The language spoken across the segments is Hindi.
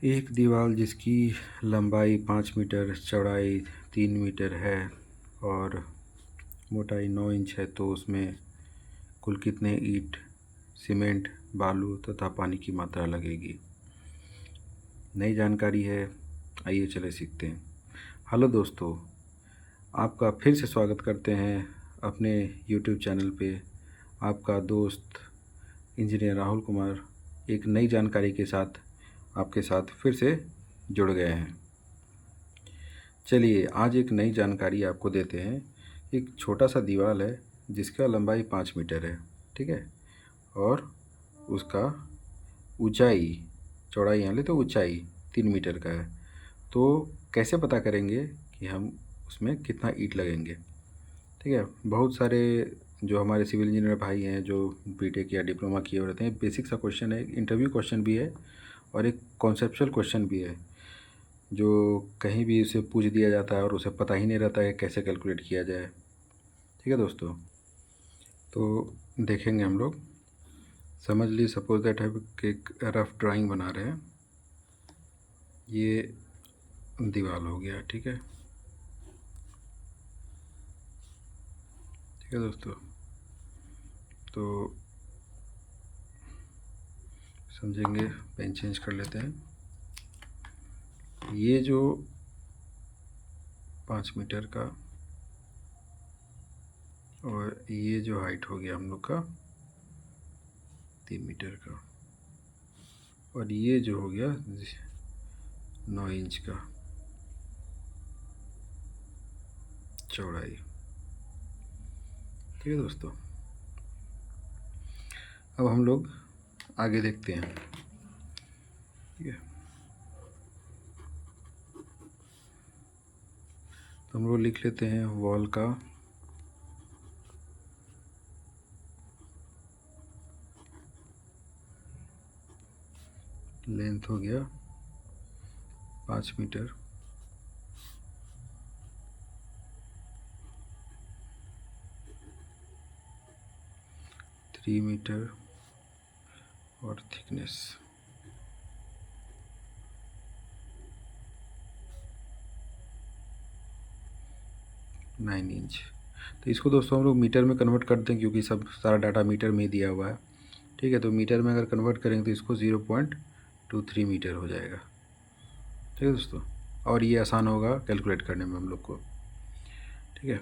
एक दीवार जिसकी लंबाई 5 मीटर, चौड़ाई 3 मीटर है और मोटाई 9 इंच है, तो उसमें कुल कितने ईंट, सीमेंट, बालू तथा पानी की मात्रा लगेगी। नई जानकारी है, आइए चले सीखते हैं। हेलो दोस्तों, आपका फिर से स्वागत करते हैं अपने YouTube चैनल पे। आपका दोस्त इंजीनियर राहुल कुमार एक नई जानकारी के साथ आपके साथ फिर से जुड़ गए हैं। चलिए आज एक नई जानकारी आपको देते हैं। एक छोटा सा दीवार है जिसका लंबाई 5 मीटर है, ठीक है, और उसका ऊंचाई, चौड़ाई यहाँ ले तो ऊंचाई 3 मीटर का है। तो कैसे पता करेंगे कि हम उसमें कितना ईंट लगेंगे। ठीक है, बहुत सारे जो हमारे सिविल इंजीनियर भाई हैं जो बीटेक या डिप्लोमा किए हुए रहते हैं, बेसिक सा क्वेश्चन है, इंटरव्यू क्वेश्चन भी है और एक कॉन्सेप्चुअल क्वेश्चन भी है जो कहीं भी उसे पूछ दिया जाता है और उसे पता ही नहीं रहता है कैसे कैलकुलेट किया जाए। ठीक है दोस्तों, तो देखेंगे हम लोग। समझ लीजिए सपोज दैट है कि एक रफ ड्राइंग बना रहे हैं। ये दीवार हो गया, ठीक है। ठीक है दोस्तों, तो समझेंगे, पेन चेंज कर लेते हैं। ये जो 5 मीटर का और ये जो हाइट हो गया हम लोग का 3 मीटर का, और ये जो हो गया 9 इंच का चौड़ाई। ठीक है दोस्तों, अब हम लोग आगे देखते हैं। ठीक है, तो हम लोग लिख लेते हैं वॉल का लेंथ हो गया 5 मीटर, थ्री मीटर और थिकनेस 9 इंच। तो इसको दोस्तों हम लोग मीटर में कन्वर्ट करते हैं क्योंकि सब सारा डाटा मीटर में ही दिया हुआ है। ठीक है, तो मीटर में अगर कन्वर्ट करेंगे तो इसको 0.23 मीटर हो जाएगा। ठीक है दोस्तों, और ये आसान होगा कैलकुलेट करने में हम लोग को। ठीक है,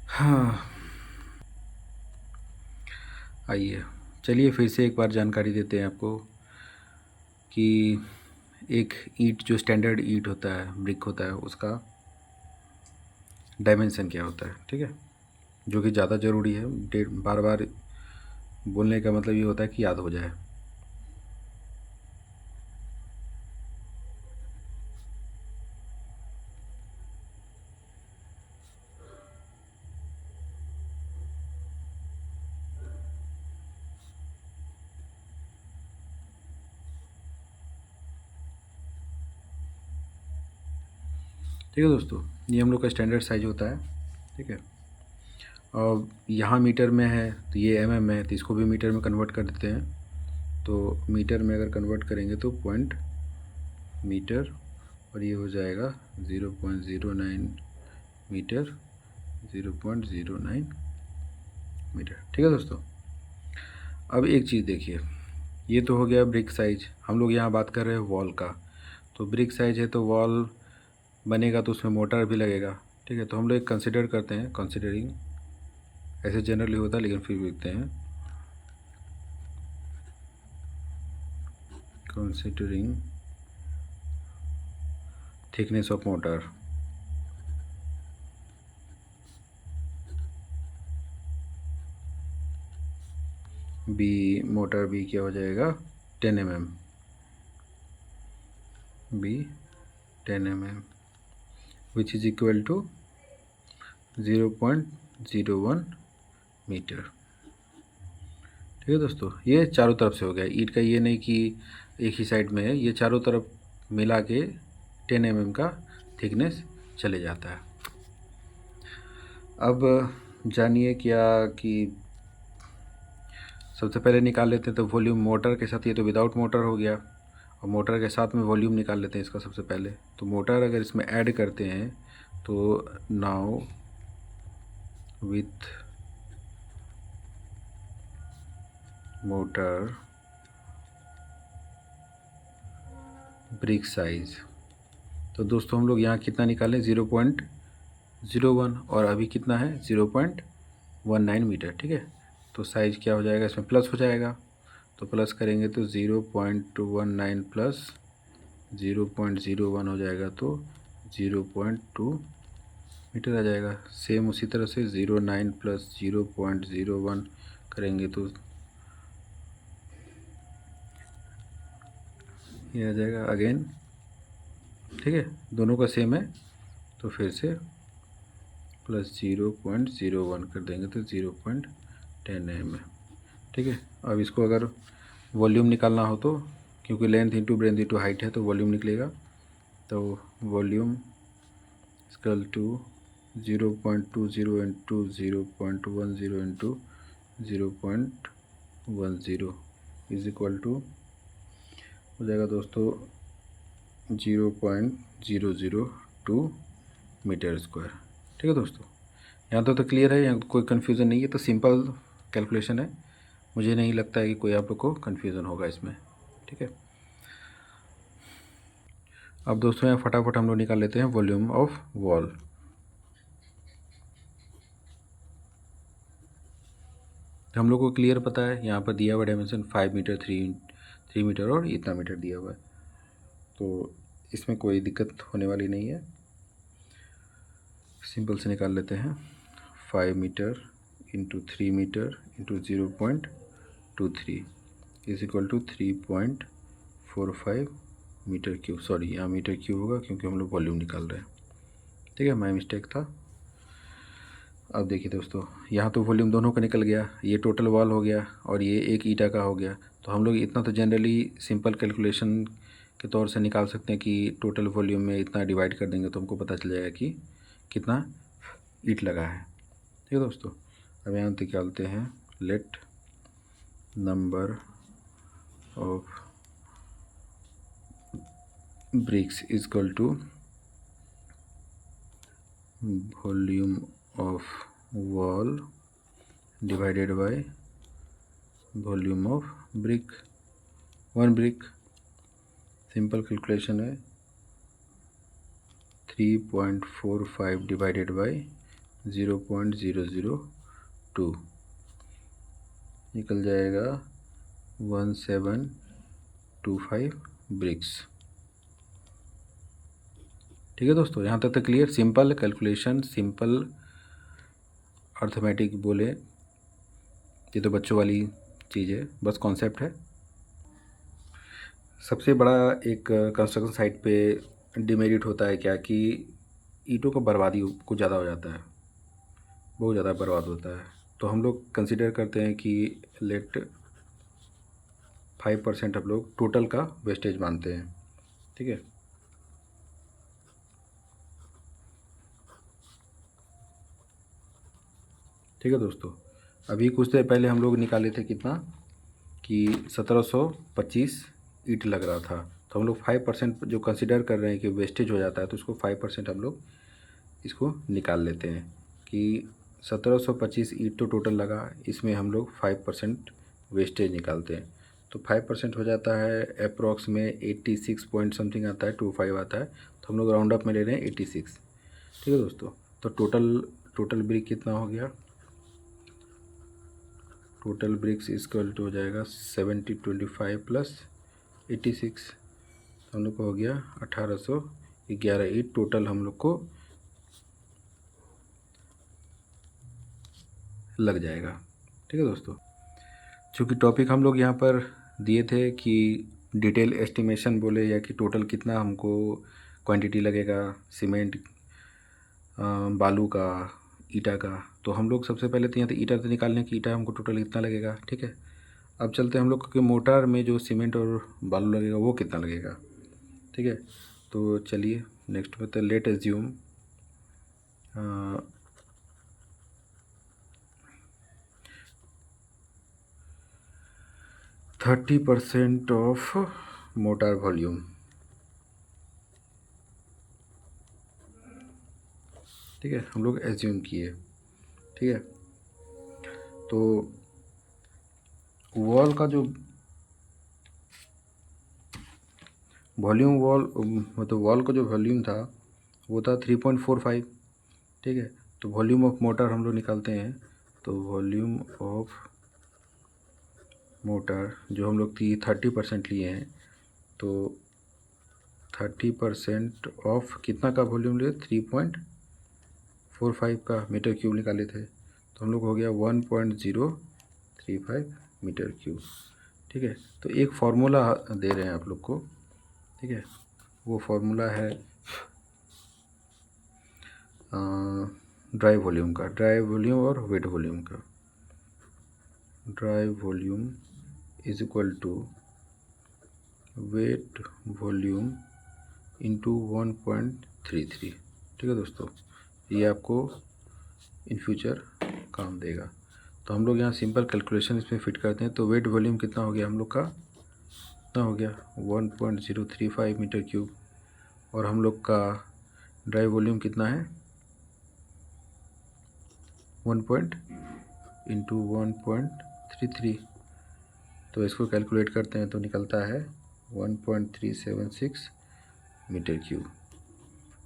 हाँ, आइए चलिए फिर से एक बार जानकारी देते हैं आपको कि एक ईंट जो स्टैंडर्ड ईंट होता है, ब्रिक होता है, उसका डायमेंशन क्या होता है। ठीक है, जो कि ज़्यादा ज़रूरी है, बार बार बोलने का मतलब ये होता है कि याद हो जाए। ठीक है दोस्तों, ये हम लोग का स्टैंडर्ड साइज होता है। ठीक है, और यहाँ मीटर में है तो ये mm है, तो इसको भी मीटर में कन्वर्ट कर देते हैं। तो मीटर में अगर कन्वर्ट करेंगे तो पॉइंट मीटर, और ये हो जाएगा 0.09 मीटर, 0.09 मीटर। ठीक है दोस्तों, अब एक चीज़ देखिए, ये तो हो गया ब्रिक साइज। हम लोग यहाँ बात कर रहे हैं वॉल का। तो ब्रिक साइज है तो वॉल बनेगा तो उसमें मोटर भी लगेगा। ठीक है, तो हम लोग एक कंसिडर करते हैं, कंसिडरिंग, ऐसे जनरली होता है लेकिन फिर भी लिखते हैं, considering thickness of mortar. B mortar B क्या हो जाएगा 10 mm, B 10 mm which is equal to 0.01 metre. ठीक है दोस्तों, ये चारों तरफ से हो गया ईंट का, ये नहीं कि एक ही साइड में है, ये चारों तरफ मिला के 10 mm का थिकनेस चले जाता है। अब जानिए क्या कि सबसे पहले निकाल लेते हैं तो वॉल्यूम मोटर के साथ, ये तो विदाउट मोटर हो गया, और मोटर के साथ में वॉल्यूम निकाल लेते हैं इसका सबसे पहले। तो मोटर अगर इसमें ऐड करते हैं तो now with motor brick size, तो दोस्तों हम लोग यहाँ कितना निकालें 0.01, और अभी कितना है 0.19 मीटर, ठीक है। तो साइज क्या हो जाएगा, इसमें प्लस हो जाएगा, तो प्लस करेंगे तो 0.19 प्लस 0.01 हो जाएगा, तो 0.2 मीटर आ जाएगा। सेम उसी तरह से 0.9 प्लस 0.01 करेंगे तो ये आ जाएगा अगेन, ठीक है, दोनों का सेम है, तो फिर से प्लस 0.01 कर देंगे तो 0.10 mm है, ठीक है। अब इसको अगर वॉल्यूम निकालना हो तो, क्योंकि length into breadth into height है तो वॉल्यूम निकलेगा, तो volume equal to 0.20 into 0.10 into 0.10 is equal to हो जाएगा दोस्तों 0.002 मीटर स्क्वायर, ठीक है दोस्तों। यहाँ तो क्लियर है, यहाँ कोई कन्फ्यूज़न नहीं है, तो सिंपल कैलकुलेशन है, मुझे नहीं लगता है कि कोई आप लोग को कन्फ्यूज़न होगा इसमें, ठीक है। अब दोस्तों यहाँ फटाफट हम लोग निकाल लेते हैं वॉल्यूम ऑफ वॉल। हम लोग को क्लियर पता है, यहाँ पर दिया हुआ डायमेंशन 5 मीटर 3 मीटर और इतना मीटर दिया हुआ है, तो इसमें कोई दिक्कत होने वाली नहीं है, सिंपल से निकाल लेते हैं। 5 metre into 3 metre into 0.23 is equal to 3.45 metre cube, sorry यहाँ मीटर क्यूब होगा क्योंकि हम लोग वॉल्यूम निकाल रहे हैं, ठीक है, माय मिस्टेक था। अब देखिए दोस्तों, यहाँ तो वॉल्यूम दोनों का निकल गया, ये टोटल वॉल हो गया और ये एक ईटा का हो गया, तो हम लोग इतना तो जनरली सिंपल कैलकुलेशन के तौर से निकाल सकते हैं कि टोटल वॉल्यूम में इतना डिवाइड कर देंगे तो हमको पता चल जाएगा कि कितना ईट लगा है, ठीक है दोस्तों। अब यहाँ निकालते हैं let number of bricks is equal to volume of wall divided by volume of brick, 1 brick, simple calculation है 3.45 डिवाइडेड बाय 0.002 निकल जाएगा 1725 ब्रिक्स, ठीक है दोस्तों। यहाँ तक तो clear, simple calculation, simple arithmetic बोले, ये तो बच्चों वाली चीज़ है, बस कॉन्सेप्ट है। सबसे बड़ा एक कंस्ट्रक्शन साइट पे डिमेरिट होता है क्या कि ईंटों का बर्बादी कुछ ज़्यादा हो जाता है, बहुत ज़्यादा बर्बाद होता है, तो हम लोग कंसिडर करते हैं कि लेट 5% हम लोग टोटल का वेस्टेज मानते हैं, ठीक है। ठीक है दोस्तों, अभी कुछ देर पहले हम लोग निकाले थे कितना कि 1725 ईंट लग रहा था, तो हम लोग 5% जो कंसिडर कर रहे हैं कि वेस्टेज हो जाता है, तो उसको 5% हम लोग इसको निकाल लेते हैं कि 1725 ईंट तो टोटल लगा, इसमें हम लोग 5% वेस्टेज निकालते हैं, तो 5% हो जाता है अप्रॉक्स में 86 पॉइंट समथिंग आता है, 25 आता है, तो हम लोग राउंड अप में ले रहे हैं 86, ठीक है दोस्तों। तो टोटल ब्रिक कितना हो गया, टोटल ब्रिक्स इक्वल टू हो जाएगा 7025 प्लस 86, हम लोग को हो गया 1811 ईंट टोटल हम लोग को लग जाएगा, ठीक है दोस्तों। चूँकि टॉपिक हम लोग यहाँ पर दिए थे कि डिटेल एस्टिमेशन बोले या कि टोटल कितना हमको क्वांटिटी लगेगा सीमेंट बालू का ईटा का, तो हम लोग सबसे पहले तो यहाँ तो ईटा तो निकालने की ईटा हमको टोटल इतना लगेगा, ठीक है। अब चलते हैं हम लोग के मोटर में जो सीमेंट और बालू लगेगा वो कितना लगेगा, ठीक है। तो चलिए नेक्स्ट पे, late assume 30% of motor volume, ठीक है, हम लोग एज्यूम किए, ठीक है। तो वॉल का जो वॉल्यूम, मतलब वॉल का जो वॉल्यूम था वो था 3.45, ठीक है। तो वॉल्यूम ऑफ मोटर हम लोग निकालते हैं, तो वॉल्यूम ऑफ मोटर जो हम लोग 30% लिए हैं, तो 30% ऑफ कितना का वॉल्यूम लिए, 3.45 का मीटर क्यूब निकाले थे, तो हम लोग हो गया 1.035 मीटर क्यूब, ठीक है। तो एक फार्मूला दे रहे हैं आप लोग को, ठीक है, वो फार्मूला है ड्राई वॉल्यूम का, ड्राई वॉल्यूम और वेट वॉल्यूम का। Dry volume is equal to wet volume into 1.33, ठीक है दोस्तों। ये आपको इन फ्यूचर काम देगा। तो हम लोग यहाँ सिंपल कैलकुलेशन इसमें फिट करते हैं। तो वेट वॉल्यूम कितना हो गया हम लोग का, कितना हो गया 1.035 मीटर क्यूब, और हम लोग का ड्राई वॉल्यूम कितना है 1.33। तो इसको कैलकुलेट करते हैं तो निकलता है 1.376 मीटर क्यूब,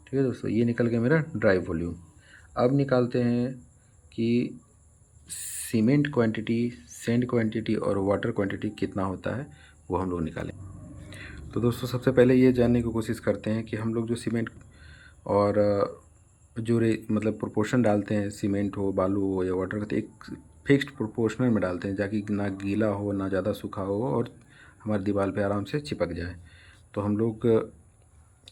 ठीक है दोस्तों। ये निकल गया मेरा ड्राई वॉल्यूम। अब निकालते हैं कि सीमेंट क्वांटिटी, सैंड क्वांटिटी और वाटर क्वांटिटी कितना होता है, वो हम लोग निकालें। तो दोस्तों सबसे पहले ये जानने की कोशिश करते हैं कि हम लोग जो सीमेंट और जो मतलब प्रोपोर्शन डालते हैं, सीमेंट हो, बालू हो या वाटर का, तो एक फिक्स्ड प्रोपोर्शनल में डालते हैं, ताकि ना गीला हो ना ज़्यादा सूखा हो और हमारी दीवार पे आराम से चिपक जाए। तो हम लोग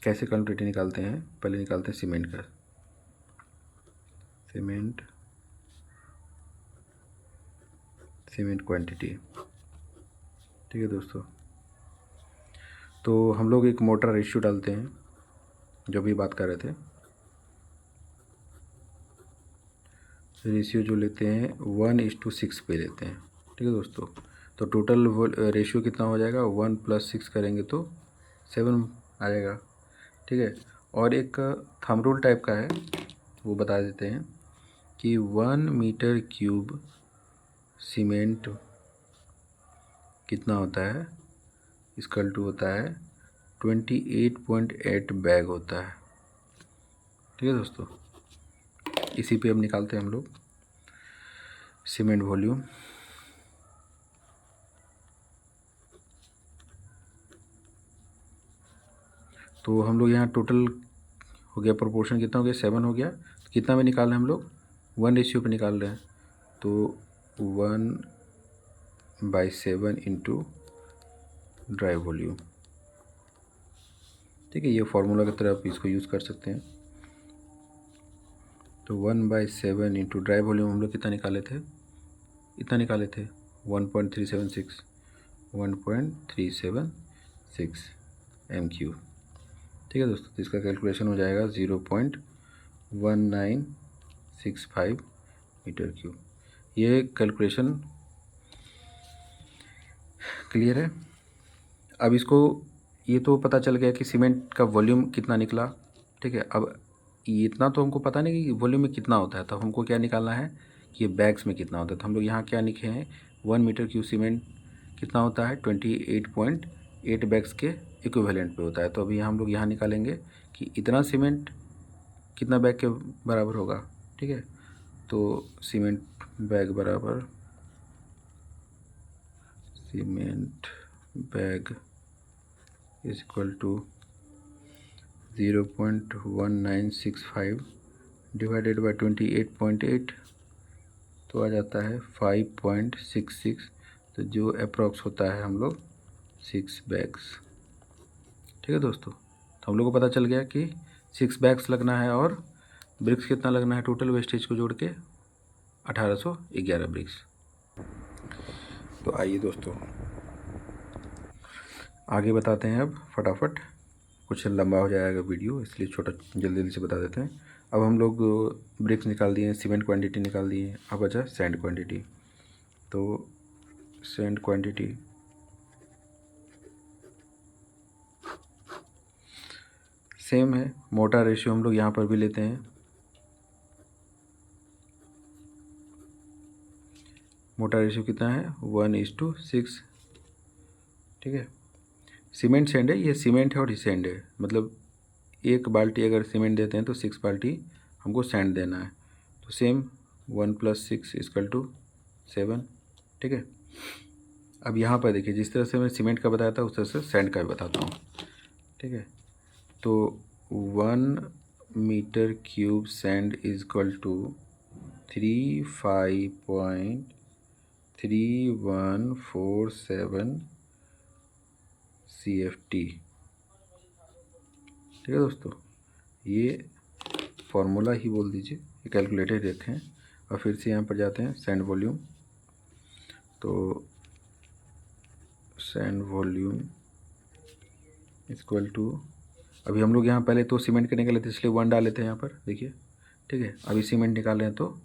कैसे क्वांटिटी निकालते हैं, पहले निकालते हैं सीमेंट का, सीमेंट क्वांटिटी, ठीक है दोस्तों। तो हम लोग एक मोटा रेशियो डालते हैं, जो भी बात कर रहे थे, रेशियो जो लेते हैं 1:6 पे लेते हैं, ठीक है दोस्तों। तो टोटल रेशियो कितना हो जाएगा, 1 + 6 करेंगे तो 7 आ जाएगा, ठीक है। और एक थंब रूल टाइप का है, वो बता देते हैं कि 1 मीटर क्यूब सीमेंट कितना होता है, इक्वल टू होता है 28.8 बैग होता है, ठीक है दोस्तों। इसी पे अब निकालते हैं हम लोग सीमेंट वॉल्यूम। तो हम लोग यहाँ टोटल हो गया, प्रोपोर्शन कितना हो गया, 7 हो गया। तो कितना में निकाल रहे हैं हम लोग, 1 रेशियो पे निकाल रहे हैं, तो 1/7 इंटू ड्राई वॉल्यूम, ठीक है। ये फार्मूला की तरह आप इसको यूज़ कर सकते हैं। तो 1/7 इंटू ड्राई वॉल्यूम हम लोग कितना निकाले थे, इतना निकाले थे 1.376 MQ, ठीक है दोस्तों। तो इसका कैलकुलेशन हो जाएगा 0.1965 मीटर क्यूब। ये कैलकुलेशन क्लियर है। अब इसको, ये तो पता चल गया कि सीमेंट का वॉल्यूम कितना निकला, ठीक है। अब इतना तो हमको पता नहीं कि वॉल्यूम में कितना होता है, तब हमको क्या निकालना है कि ये बैग्स में कितना होता है। तो हम लोग यहाँ क्या लिखे हैं, 1 मीटर क्यूब सीमेंट कितना होता है, 28.8 बैग्स के इक्विवेलेंट पे होता है। तो अभी हम लोग यहाँ निकालेंगे कि इतना सीमेंट कितना बैग के बराबर होगा, ठीक है। तो सीमेंट बैग बराबर, cement bag is equal to 0.1965 divided by 28.8, तो आ जाता है 5.66। तो जो अप्रॉक्स होता है हम लोग 6 बैग्स, ठीक है दोस्तों। तो हम लोग को पता चल गया कि 6 बैग्स लगना है और ब्रिक्स कितना लगना है, टोटल वेस्टेज को जोड़ के 1811 ब्रिक्स। तो आइए दोस्तों आगे बताते हैं अब फटाफट, कुछ लंबा हो जाएगा वीडियो, इसलिए छोटा जल्दी जल्दी से बता देते हैं। अब हम लोग ब्रिक्स निकाल दिए, सीमेंट क्वांटिटी निकाल दिए, अब बचा सैंड क्वांटिटी। तो सैंड क्वांटिटी सेम है, मोटार रेशियो हम लोग यहाँ पर भी लेते हैं। मोटार रेशियो कितना है 1:6, ठीक है। सीमेंट सैंड है, ये सीमेंट है और ये सैंड है, मतलब 1 बाल्टी अगर सीमेंट देते हैं तो 6 बाल्टी हमको सैंड देना है। तो सेम 1 + 6 = 7, ठीक है। अब यहाँ पर देखिए, जिस तरह से मैं सीमेंट का बताया था उस तरह से सैंड का भी बताता हूँ, ठीक है। तो 1 मीटर क्यूब सैंड = 35.3147 CFT, ठीक है दोस्तों। ये फॉर्मूला ही बोल दीजिए, ये कैलकुलेटर रखें और फिर से यहाँ पर जाते हैं सैंड वॉल्यूम। तो सैंड वॉल्यूम = अभी हम लोग यहाँ पहले तो सीमेंट का निकाले थे इसलिए 1 डाले थे यहाँ पर, देखिए, ठीक है। अभी सीमेंट निकाल रहे हैं तो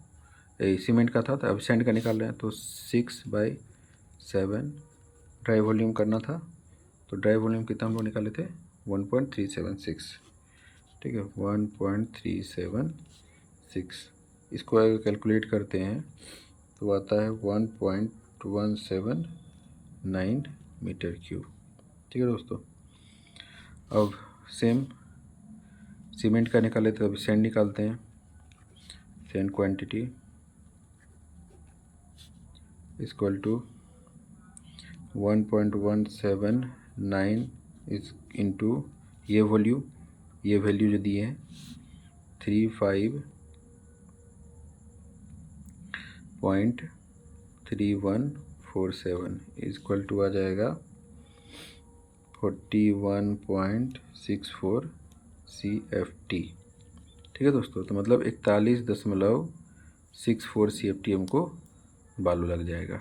सीमेंट का था तो अभी सैंड का निकाल रहे हैं, तो 6/7 ड्राई वॉल्यूम करना था। तो ड्राई वॉल्यूम कितना हम लोग निकाले थे 1.376, ठीक है, 1.376। इसको अगर कैलकुलेट करते हैं तो आता है 1.179 मीटर क्यूब, ठीक है दोस्तों। अब सेम सीमेंट का निकाले तो अभी सैंड निकालते हैं। सैंड क्वांटिटी = 1.179 इंटू ये वैल्यू जो दिए हैं 35.3147 आ जाएगा 41.64 CFT, ठीक है दोस्तों। तो मतलब 41.64 CFT हमको बालू लग जाएगा।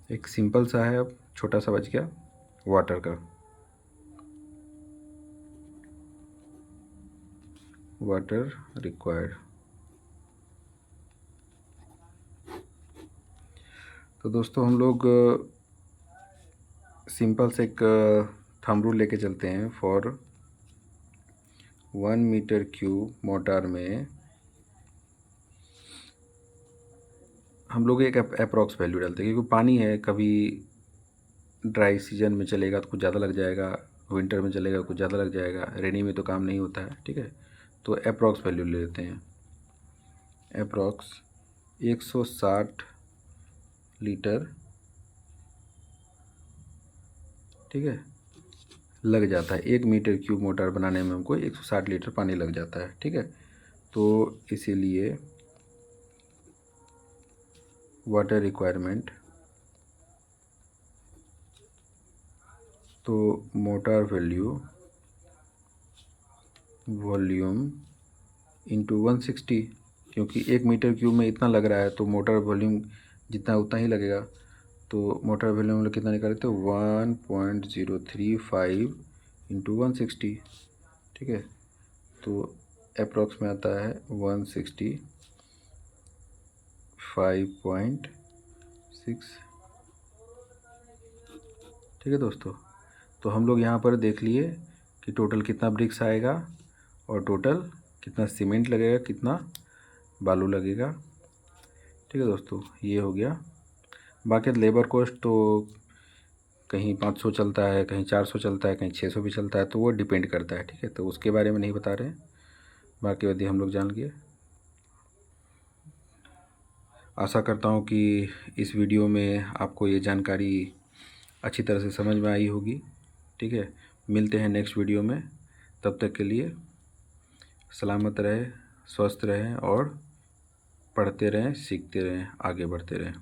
एक सिंपल सा है, अब छोटा सा बच गया वाटर का। वाटर रिक्वायर्ड, तो दोस्तों हम लोग सिंपल से एक थंब रूल लेके चलते हैं। फॉर 1 मीटर क्यूब मोटार में हम लोग एक अप्रॉक्स वैल्यू डालते हैं, क्योंकि पानी है, कभी ड्राई सीजन में चलेगा तो कुछ ज़्यादा लग जाएगा, विंटर में चलेगा कुछ ज़्यादा लग जाएगा, रेनी में तो काम नहीं होता है, ठीक है। तो अप्रॉक्स वैल्यू ले लेते हैं। अप्रॉक्स 160 लीटर, ठीक है, लग जाता है। 1 मीटर क्यूब मोटर बनाने में हमको 160 लीटर पानी लग जाता है, ठीक है। तो इसीलिए वाटर रिक्वायरमेंट, तो मोटर वॉल्यूम इंटू 160, क्योंकि 1 मीटर क्यूब में इतना लग रहा है तो मोटर वॉल्यूम जितना उतना ही लगेगा। तो मोटर वॉल्यूम हम लोग कितना निकाले थे 1.035 इंटू 160, ठीक है। तो अप्रॉक्स में आता है 165.6, ठीक है दोस्तों। तो हम लोग यहाँ पर देख लिए कि टोटल कितना ब्रिक्स आएगा और टोटल कितना सीमेंट लगेगा, कितना बालू लगेगा, ठीक है दोस्तों। ये हो गया। बाकी लेबर कॉस्ट तो कहीं 500 चलता है, कहीं 400 चलता है, कहीं 600 भी चलता है, तो वो डिपेंड करता है, ठीक है। तो उसके बारे में नहीं बता रहे हैं, बाकी यदि हम लोग जान गए। आशा करता हूँ कि इस वीडियो में आपको ये जानकारी अच्छी तरह से समझ में आई होगी, ठीक है। मिलते हैं नेक्स्ट वीडियो में, तब तक के लिए सलामत रहें, स्वस्थ रहें और पढ़ते रहें, सीखते रहें, आगे बढ़ते रहें।